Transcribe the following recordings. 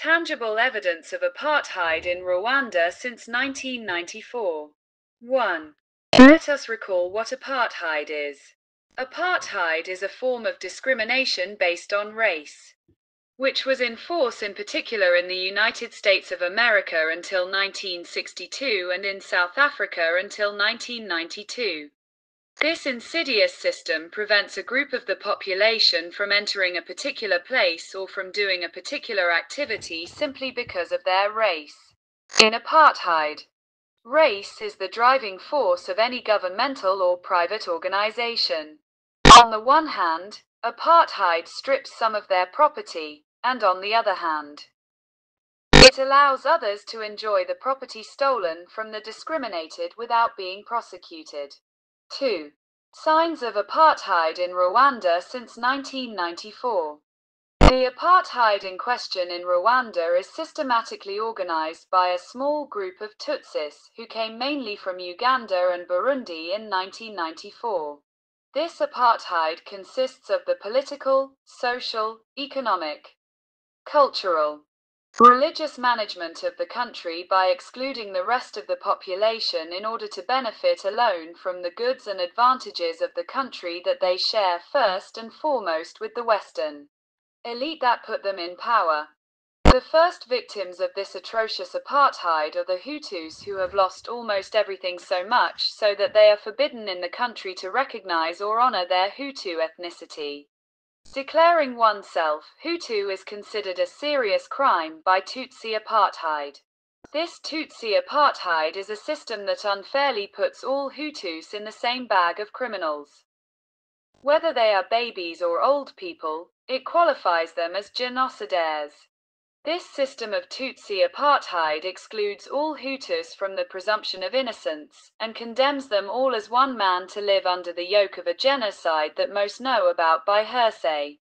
Tangible evidence of apartheid in Rwanda since 1994. 1. Let us recall what apartheid is. Apartheid is a form of discrimination based on race, which was in force in particular in the United States of America until 1962 and in South Africa until 1992. This insidious system prevents a group of the population from entering a particular place or from doing a particular activity simply because of their race. In apartheid, race is the driving force of any governmental or private organization. On the one hand, apartheid strips some of their property, and on the other hand, it allows others to enjoy the property stolen from the discriminated without being prosecuted. 2. Signs of apartheid in Rwanda since 1994. The apartheid in question in Rwanda is systematically organized by a small group of Tutsis who came mainly from Uganda and Burundi in 1994. This apartheid consists of the political, social, economic, cultural, religious management of the country by excluding the rest of the population in order to benefit alone from the goods and advantages of the country that they share first and foremost with the Western elite that put them in power. The first victims of this atrocious apartheid are the Hutus, who have lost almost everything so much so that they are forbidden in the country to recognize or honor their Hutu ethnicity. Declaring oneself Hutu is considered a serious crime by Tutsi apartheid. This Tutsi apartheid is a system that unfairly puts all Hutus in the same bag of criminals. Whether they are babies or old people, it qualifies them as genocidaires. This system of Tutsi apartheid excludes all Hutus from the presumption of innocence, and condemns them all as one man to live under the yoke of a genocide that most know about by hearsay.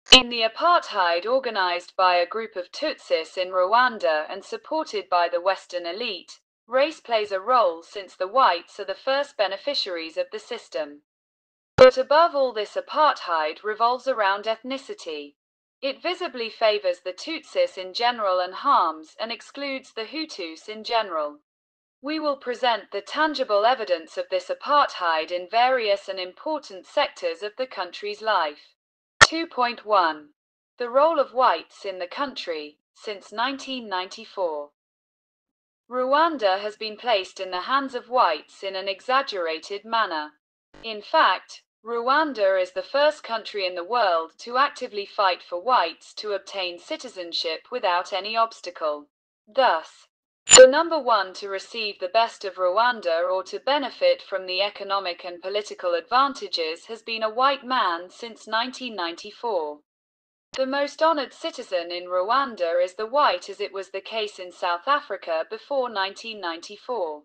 In the apartheid organized by a group of Tutsis in Rwanda and supported by the Western elite, race plays a role since the whites are the first beneficiaries of the system. But above all, this apartheid revolves around ethnicity. It visibly favors the Tutsis in general and harms and excludes the Hutus in general. We will present the tangible evidence of this apartheid in various and important sectors of the country's life. 2.1. The role of whites in the country since 1994. Rwanda has been placed in the hands of whites in an exaggerated manner. In fact, Rwanda is the first country in the world to actively fight for whites to obtain citizenship without any obstacle. Thus, the number one to receive the best of Rwanda or to benefit from the economic and political advantages has been a white man since 1994. The most honored citizen in Rwanda is the white, as it was the case in South Africa before 1994.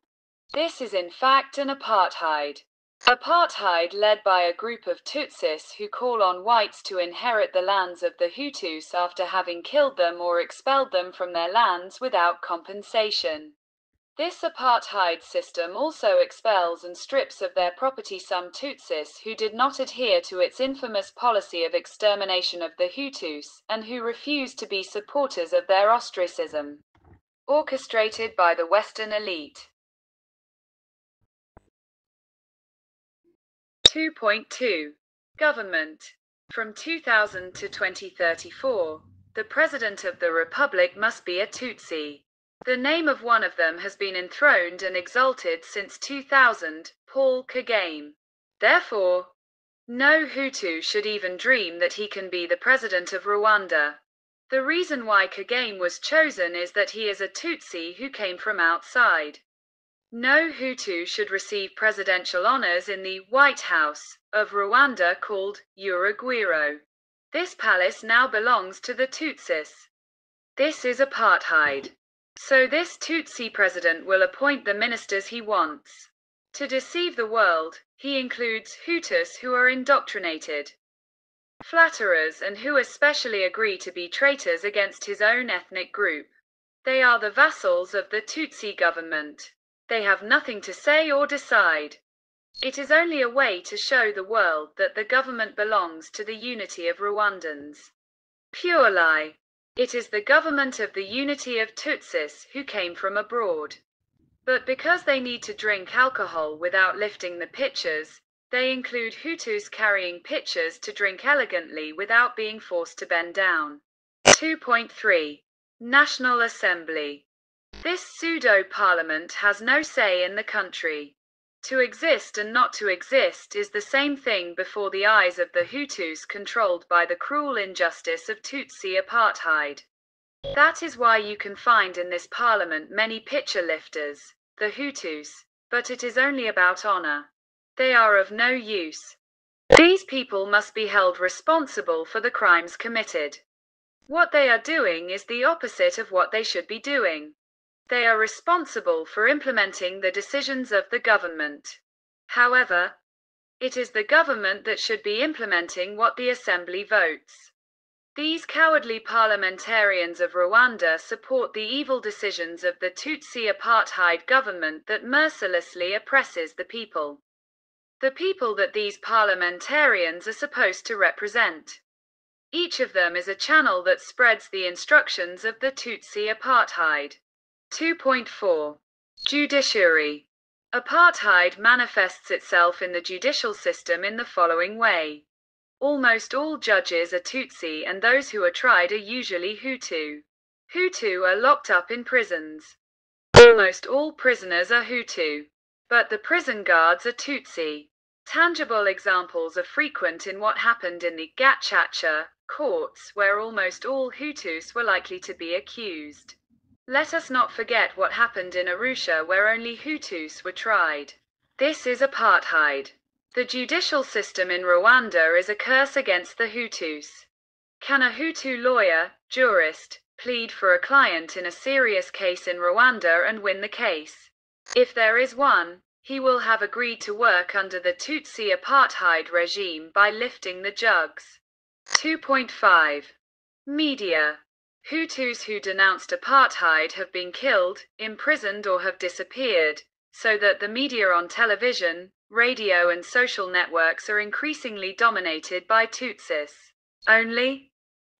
This is in fact an apartheid. Apartheid led by a group of Tutsis who call on whites to inherit the lands of the Hutus after having killed them or expelled them from their lands without compensation. This apartheid system also expels and strips of their property some Tutsis who did not adhere to its infamous policy of extermination of the Hutus, and who refused to be supporters of their ostracism, orchestrated by the Western elite. 2.2. Government. From 2000 to 2034, the President of the Republic must be a Tutsi. The name of one of them has been enthroned and exalted since 2000, Paul Kagame. Therefore, no Hutu should even dream that he can be the President of Rwanda. The reason why Kagame was chosen is that he is a Tutsi who came from outside. No Hutu should receive presidential honors in the White House of Rwanda called Urugwiro. This palace now belongs to the Tutsis. This is apartheid. So this Tutsi president will appoint the ministers he wants. To deceive the world, he includes Hutus who are indoctrinated, flatterers, and who especially agree to be traitors against his own ethnic group. They are the vassals of the Tutsi government. They have nothing to say or decide. It is only a way to show the world that the government belongs to the unity of Rwandans. Pure lie. It is the government of the unity of Tutsis who came from abroad. But because they need to drink alcohol without lifting the pitchers, they include Hutus carrying pitchers to drink elegantly without being forced to bend down. 2.3. National Assembly. This pseudo-parliament has no say in the country. To exist and not to exist is the same thing before the eyes of the Hutus controlled by the cruel injustice of Tutsi apartheid. That is why you can find in this parliament many pitcher lifters, the Hutus, but it is only about honor. They are of no use. These people must be held responsible for the crimes committed. What they are doing is the opposite of what they should be doing. They are responsible for implementing the decisions of the government. However, it is the government that should be implementing what the assembly votes. These cowardly parliamentarians of Rwanda support the evil decisions of the Tutsi apartheid government that mercilessly oppresses the people. The people that these parliamentarians are supposed to represent. Each of them is a channel that spreads the instructions of the Tutsi apartheid. 2.4. Judiciary. Apartheid manifests itself in the judicial system in the following way. Almost all judges are Tutsi and those who are tried are usually Hutu. Hutu are locked up in prisons. Almost all prisoners are Hutu. But the prison guards are Tutsi. Tangible examples are frequent in what happened in the Gacaca courts, where almost all Hutus were likely to be accused. Let us not forget what happened in Arusha, where only Hutus were tried. This is apartheid. The judicial system in Rwanda is a curse against the Hutus. Can a Hutu lawyer, jurist, plead for a client in a serious case in Rwanda and win the case? If there is one, he will have agreed to work under the Tutsi apartheid regime by lifting the jugs. 2.5. Media. Hutus who denounced apartheid have been killed, imprisoned or have disappeared, so that the media on television, radio and social networks are increasingly dominated by Tutsis. Only,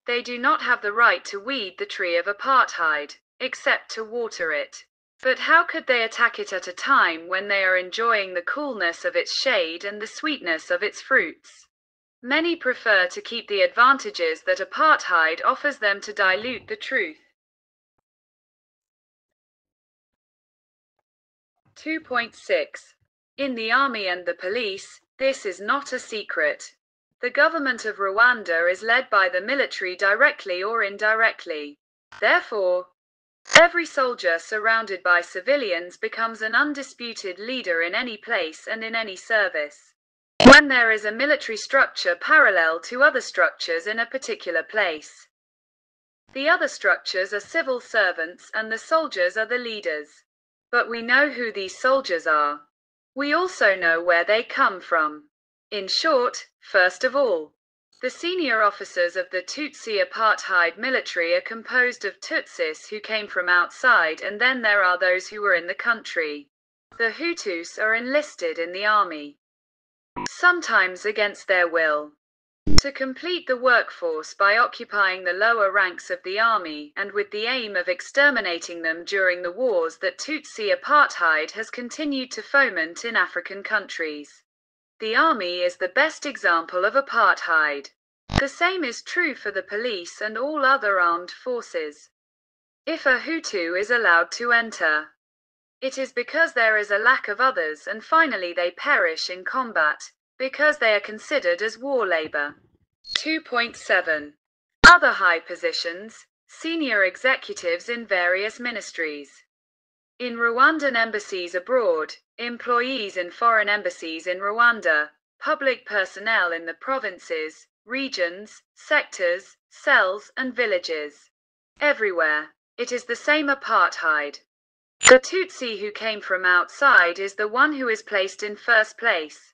they do not have the right to weed the tree of apartheid, except to water it. But how could they attack it at a time when they are enjoying the coolness of its shade and the sweetness of its fruits? Many prefer to keep the advantages that apartheid offers them to dilute the truth. 2.6. In the army and the police, this is not a secret. The government of Rwanda is led by the military directly or indirectly. Therefore, every soldier surrounded by civilians becomes an undisputed leader in any place and in any service. When there is a military structure parallel to other structures in a particular place. The other structures are civil servants and the soldiers are the leaders. But we know who these soldiers are. We also know where they come from. In short, first of all, the senior officers of the Tutsi apartheid military are composed of Tutsis who came from outside, and then there are those who were in the country. The Hutus are enlisted in the army, sometimes against their will, to complete the workforce by occupying the lower ranks of the army, and with the aim of exterminating them during the wars that Tutsi apartheid has continued to foment in African countries. The army is the best example of apartheid. The same is true for the police and all other armed forces. If a Hutu is allowed to enter, it is because there is a lack of others, and finally they perish in combat, because they are considered as war labor. 2.7. Other high positions, senior executives in various ministries. In Rwandan embassies abroad, employees in foreign embassies in Rwanda, public personnel in the provinces, regions, sectors, cells, and villages. Everywhere, it is the same apartheid. The Tutsi who came from outside is the one who is placed in first place.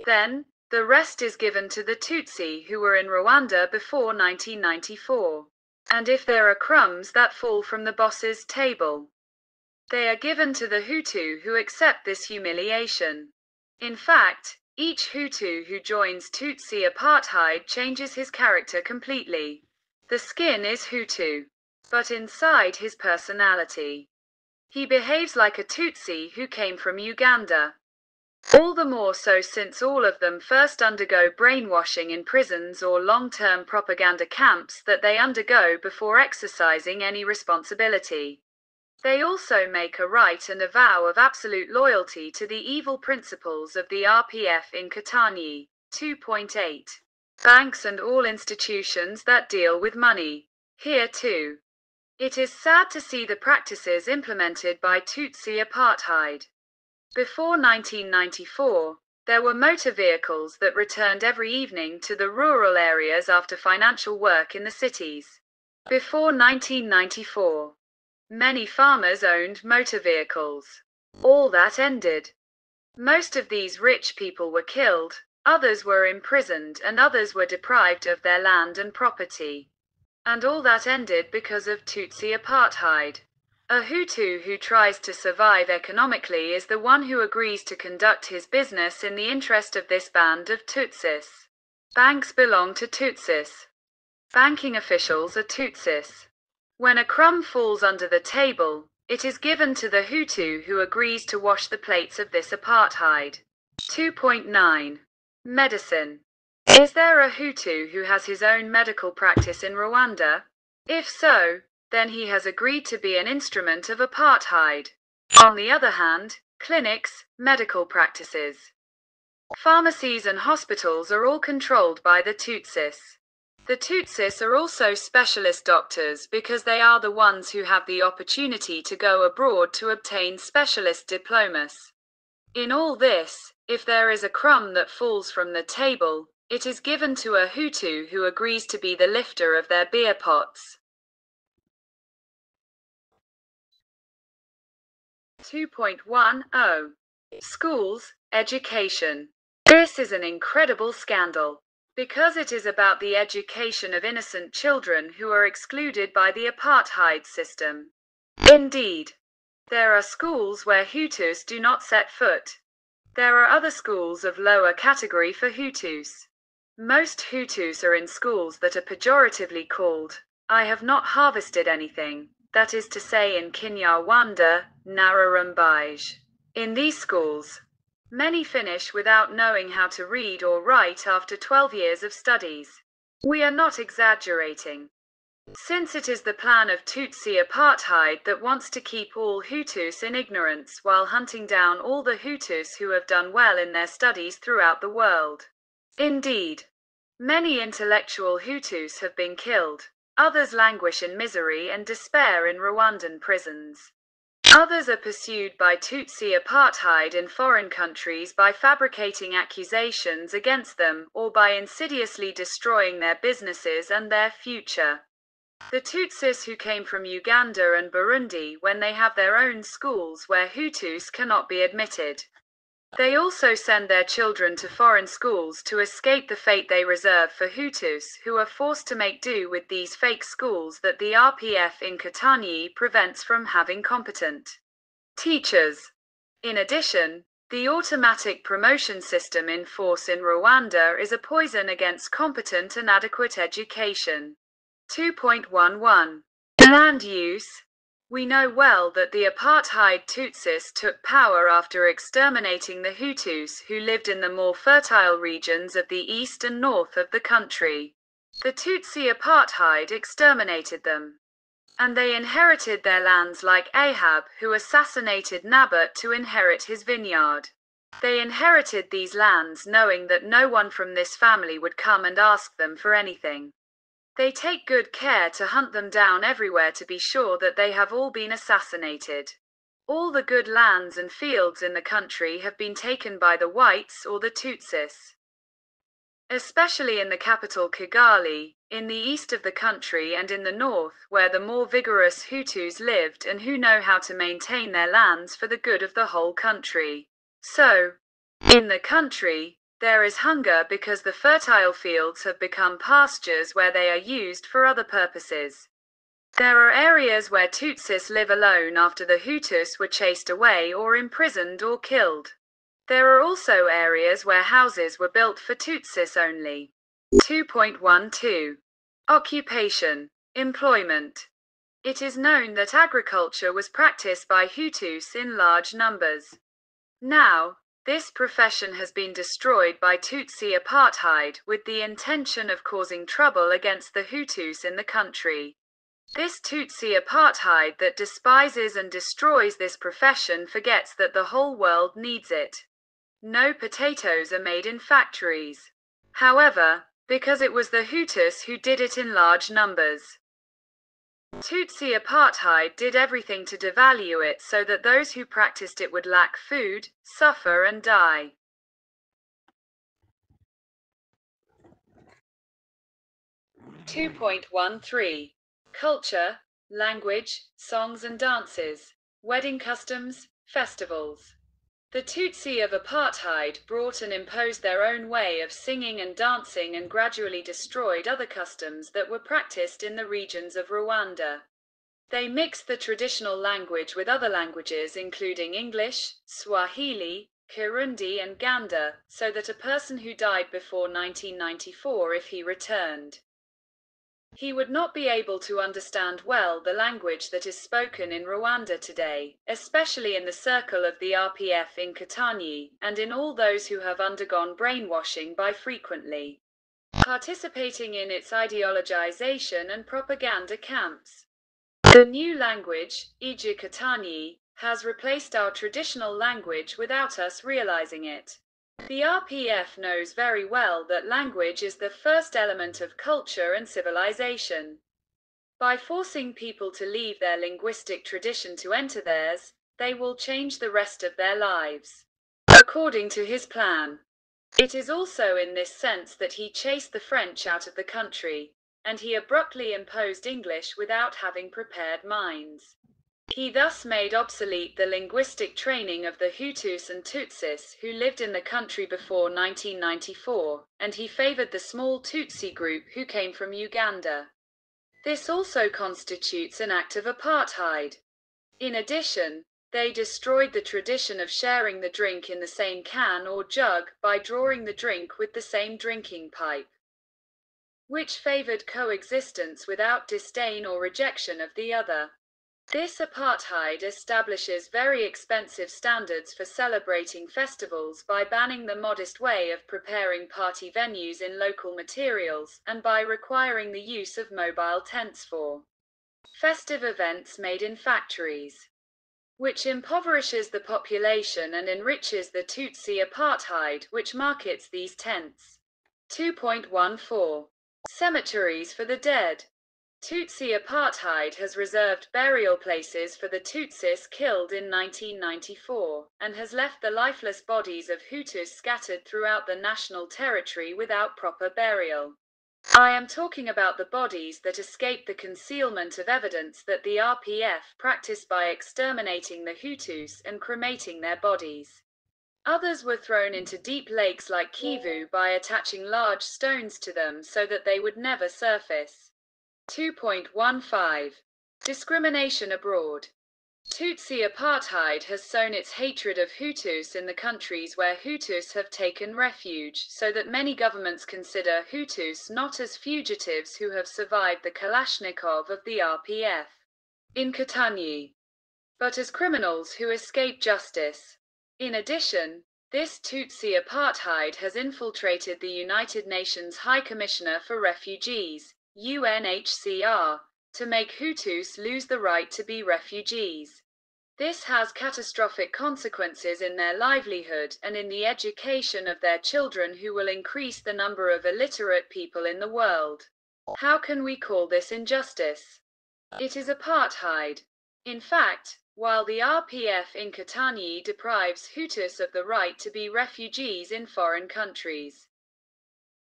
Then, the rest is given to the Tutsi who were in Rwanda before 1994. And if there are crumbs that fall from the boss's table, they are given to the Hutu who accept this humiliation. In fact, each Hutu who joins Tutsi apartheid changes his character completely. The skin is Hutu, but inside his personality, he behaves like a Tutsi who came from Uganda. All the more so since all of them first undergo brainwashing in prisons or long-term propaganda camps that they undergo before exercising any responsibility. They also make a right and a vow of absolute loyalty to the evil principles of the RPF in Katanyi. 2.8. Banks and all institutions that deal with money. Here too, it is sad to see the practices implemented by Tutsi apartheid. Before 1994, there were motor vehicles that returned every evening to the rural areas after financial work in the cities. Before 1994, many farmers owned motor vehicles. All that ended. Most of these rich people were killed, others were imprisoned, and others were deprived of their land and property. And all that ended because of Tutsi apartheid. A Hutu who tries to survive economically is the one who agrees to conduct his business in the interest of this band of Tutsis. Banks belong to Tutsis. Banking officials are Tutsis. When a crumb falls under the table, it is given to the Hutu who agrees to wash the plates of this apartheid. 2.9. Medicine. Is there a Hutu who has his own medical practice in Rwanda? If so, then he has agreed to be an instrument of apartheid. On the other hand, clinics, medical practices, pharmacies and hospitals are all controlled by the Tutsis. The Tutsis are also specialist doctors because they are the ones who have the opportunity to go abroad to obtain specialist diplomas. In all this, if there is a crumb that falls from the table, it is given to a Hutu who agrees to be the lifter of their beer pots. 2.10. Schools, education. This is an incredible scandal, because it is about the education of innocent children who are excluded by the apartheid system. Indeed, there are schools where Hutus do not set foot. There are other schools of lower category for Hutus. Most Hutus are in schools that are pejoratively called, I have not harvested anything, that is to say in inRwanda, ntarwitwazo. In these schools, many finish without knowing how to read or write after 12 years of studies. We are not exaggerating. Since it is the plan of Tutsi apartheid that wants to keep all Hutus in ignorance while hunting down all the Hutus who have done well in their studies throughout the world. Indeed, many intellectual Hutus have been killed, others languish in misery and despair in Rwandan prisons. Others are pursued by Tutsi apartheid in foreign countries by fabricating accusations against them or by insidiously destroying their businesses and their future. The Tutsis who came from Uganda and Burundi when they have their own schools where Hutus cannot be admitted. They also send their children to foreign schools to escape the fate they reserve for Hutus who are forced to make do with these fake schools that the RPF in Katanyi prevents from having competent teachers. In addition, the automatic promotion system in force in Rwanda is a poison against competent and adequate education. 2.11. Land use. We know well that the apartheid Tutsis took power after exterminating the Hutus who lived in the more fertile regions of the east and north of the country. The Tutsi apartheid exterminated them, and they inherited their lands like Ahab, who assassinated Nabat to inherit his vineyard. They inherited these lands knowing that no one from this family would come and ask them for anything. They take good care to hunt them down everywhere to be sure that they have all been assassinated. All the good lands and fields in the country have been taken by the whites or the Tutsis. Especially in the capital Kigali, in the east of the country and in the north, where the more vigorous Hutus lived and who know how to maintain their lands for the good of the whole country. So, in the country, there is hunger because the fertile fields have become pastures where they are used for other purposes. There are areas where Tutsis live alone after the Hutus were chased away or imprisoned or killed. There are also areas where houses were built for Tutsis only. 2.12. Occupation, employment. It is known that agriculture was practiced by Hutus in large numbers. Now, this profession has been destroyed by Tutsi apartheid with the intention of causing trouble against the Hutus in the country. This Tutsi apartheid that despises and destroys this profession forgets that the whole world needs it. No potatoes are made in factories. However, because it was the Hutus who did it in large numbers. Tutsi apartheid did everything to devalue it so that those who practiced it would lack food, suffer and die. 2.13 Culture, language, songs and dances, wedding customs, festivals. The Tutsi of apartheid brought and imposed their own way of singing and dancing and gradually destroyed other customs that were practiced in the regions of Rwanda. They mixed the traditional language with other languages including English, Swahili, Kirundi and Ganda, so that a person who died before 1994, if he returned, he would not be able to understand well the language that is spoken in Rwanda today, especially in the circle of the RPF in Katanyi, and in all those who have undergone brainwashing by frequently participating in its ideologization and propaganda camps. The new language, Katanyi, has replaced our traditional language without us realizing it. The RPF knows very well that language is the first element of culture and civilization. By forcing people to leave their linguistic tradition to enter theirs, they will change the rest of their lives. According to his plan. It is also in this sense that he chased the French out of the country, and he abruptly imposed English without having prepared minds. He thus made obsolete the linguistic training of the Hutus and Tutsis who lived in the country before 1994, and he favored the small Tutsi group who came from Uganda. This also constitutes an act of apartheid. In addition, they destroyed the tradition of sharing the drink in the same can or jug by drawing the drink with the same drinking pipe, which favored coexistence without disdain or rejection of the other. This apartheid establishes very expensive standards for celebrating festivals by banning the modest way of preparing party venues in local materials, and by requiring the use of mobile tents for festive events made in factories, which impoverishes the population and enriches the Tutsi apartheid, which markets these tents. 2.14 Cemeteries for the dead. Tutsi apartheid has reserved burial places for the Tutsis killed in 1994, and has left the lifeless bodies of Hutus scattered throughout the national territory without proper burial. I am talking about the bodies that escaped the concealment of evidence that the RPF practiced by exterminating the Hutus and cremating their bodies. Others were thrown into deep lakes like Kivu by attaching large stones to them so that they would never surface. 2.15 Discrimination abroad. Tutsi apartheid has sown its hatred of Hutus in the countries where Hutus have taken refuge, so that many governments consider Hutus not as fugitives who have survived the Kalashnikov of the RPF in Katanyi, but as criminals who escape justice. In addition, this Tutsi apartheid has infiltrated the United Nations High Commissioner for Refugees, UNHCR, to make Hutus lose the right to be refugees. This has catastrophic consequences in their livelihood and in the education of their children, who will increase the number of illiterate people in the world. How can we call this injustice? It is apartheid. In fact, while the RPF in Katanyi deprives Hutus of the right to be refugees in foreign countries,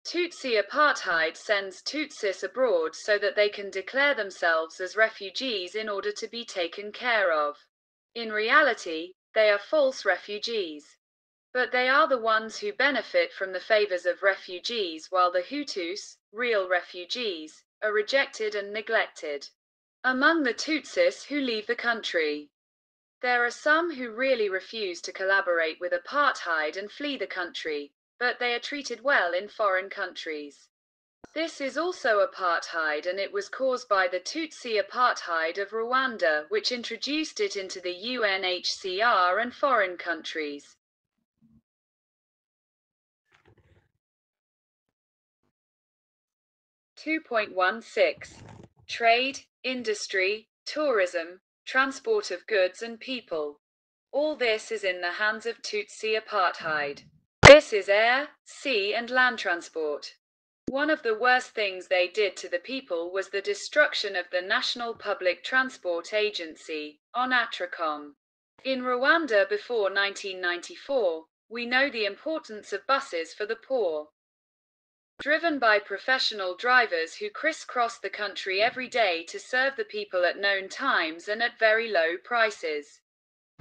Tutsi apartheid sends Tutsis abroad so that they can declare themselves as refugees in order to be taken care of. In reality, they are false refugees. But they are the ones who benefit from the favors of refugees, while the Hutus, real refugees, are rejected and neglected. Among the Tutsis who leave the country, there are some who really refuse to collaborate with apartheid and flee the country, but they are treated well in foreign countries. This is also apartheid, and it was caused by the Tutsi apartheid of Rwanda, which introduced it into the UNHCR and foreign countries. (2.16) Trade, industry, tourism, transport of goods and people. All this is in the hands of Tutsi apartheid. This is air, sea and land transport. One of the worst things they did to the people was the destruction of the National Public Transport Agency, ONATRACOM. In Rwanda before 1994, we know the importance of buses for the poor. Driven by professional drivers who crisscross the country every day to serve the people at known times and at very low prices.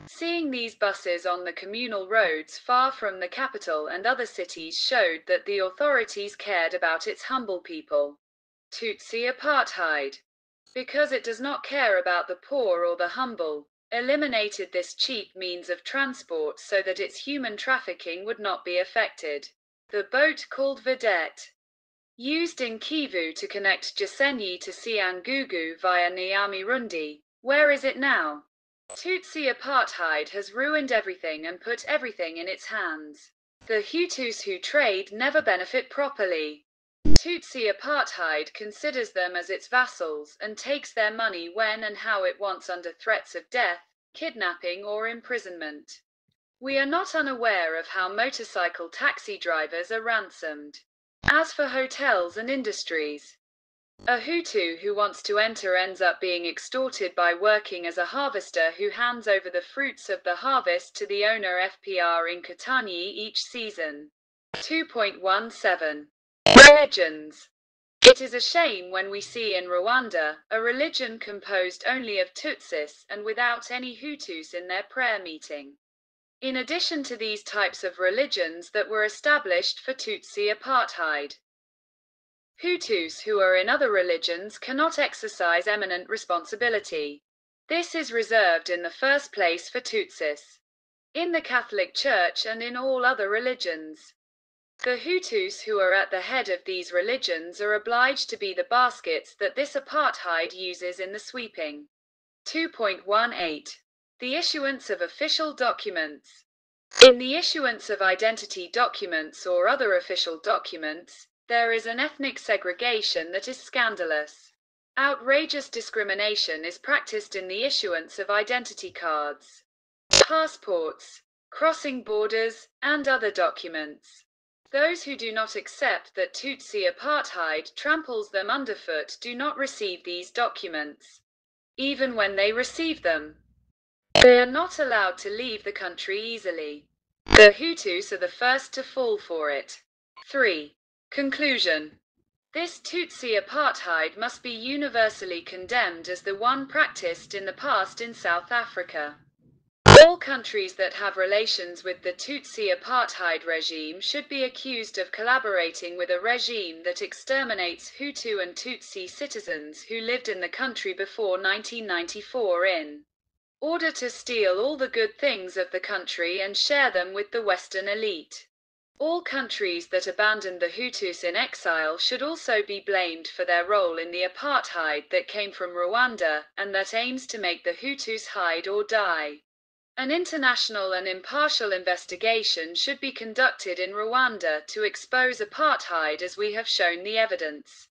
Seeing these buses on the communal roads far from the capital and other cities showed that the authorities cared about its humble people. Tutsi apartheid, because it does not care about the poor or the humble, eliminated this cheap means of transport so that its human trafficking would not be affected. The boat called Vedette, used in Kivu to connect Gisenyi to Cyangugu via Nyamirundi. Where is it now? Tutsi apartheid has ruined everything and put everything in its hands. The Hutus who trade never benefit properly. Tutsi apartheid considers them as its vassals and takes their money when and how it wants under threats of death, kidnapping or imprisonment. We are not unaware of how motorcycle taxi drivers are ransomed. As for hotels and industries, a Hutu who wants to enter ends up being extorted by working as a harvester who hands over the fruits of the harvest to the owner FPR in Katanyi each season. 2.17 Religions. It is a shame when we see in Rwanda a religion composed only of Tutsis and without any Hutus in their prayer meeting. In addition to these types of religions that were established for Tutsi apartheid, Hutus who are in other religions cannot exercise eminent responsibility. This is reserved in the first place for Tutsis, in the Catholic Church and in all other religions. The Hutus who are at the head of these religions are obliged to be the baskets that this apartheid uses in the sweeping. 2.18 The issuance of official documents. In the issuance of identity documents or other official documents, there is an ethnic segregation that is scandalous. Outrageous discrimination is practiced in the issuance of identity cards, passports, crossing borders, and other documents. Those who do not accept that Tutsi apartheid tramples them underfoot do not receive these documents. Even when they receive them, they are not allowed to leave the country easily. The Hutus are the first to fall for it. 3. Conclusion. This Tutsi apartheid must be universally condemned as the one practiced in the past in South Africa. All countries that have relations with the Tutsi apartheid regime should be accused of collaborating with a regime that exterminates Hutu and Tutsi citizens who lived in the country before 1994 in order to steal all the good things of the country and share them with the Western elite. All countries that abandoned the Hutus in exile should also be blamed for their role in the apartheid that came from Rwanda, and that aims to make the Hutus hide or die. An international and impartial investigation should be conducted in Rwanda to expose apartheid as we have shown the evidence,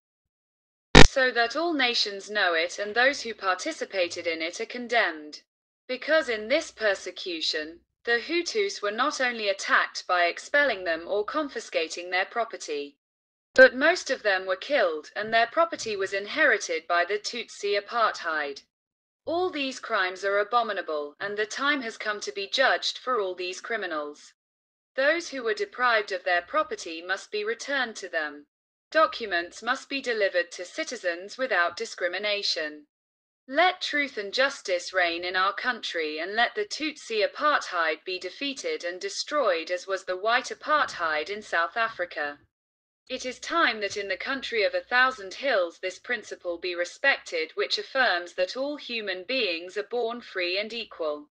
so that all nations know it and those who participated in it are condemned. Because in this persecution, the Hutus were not only attacked by expelling them or confiscating their property, but most of them were killed, and their property was inherited by the Tutsi apartheid. All these crimes are abominable, and the time has come to be judged for all these criminals. Those who were deprived of their property must be returned to them. Documents must be delivered to citizens without discrimination. Let truth and justice reign in our country, and let the Tutsi apartheid be defeated and destroyed as was the white apartheid in South Africa. It is time that in the country of 1,000 hills this principle be respected, which affirms that all human beings are born free and equal.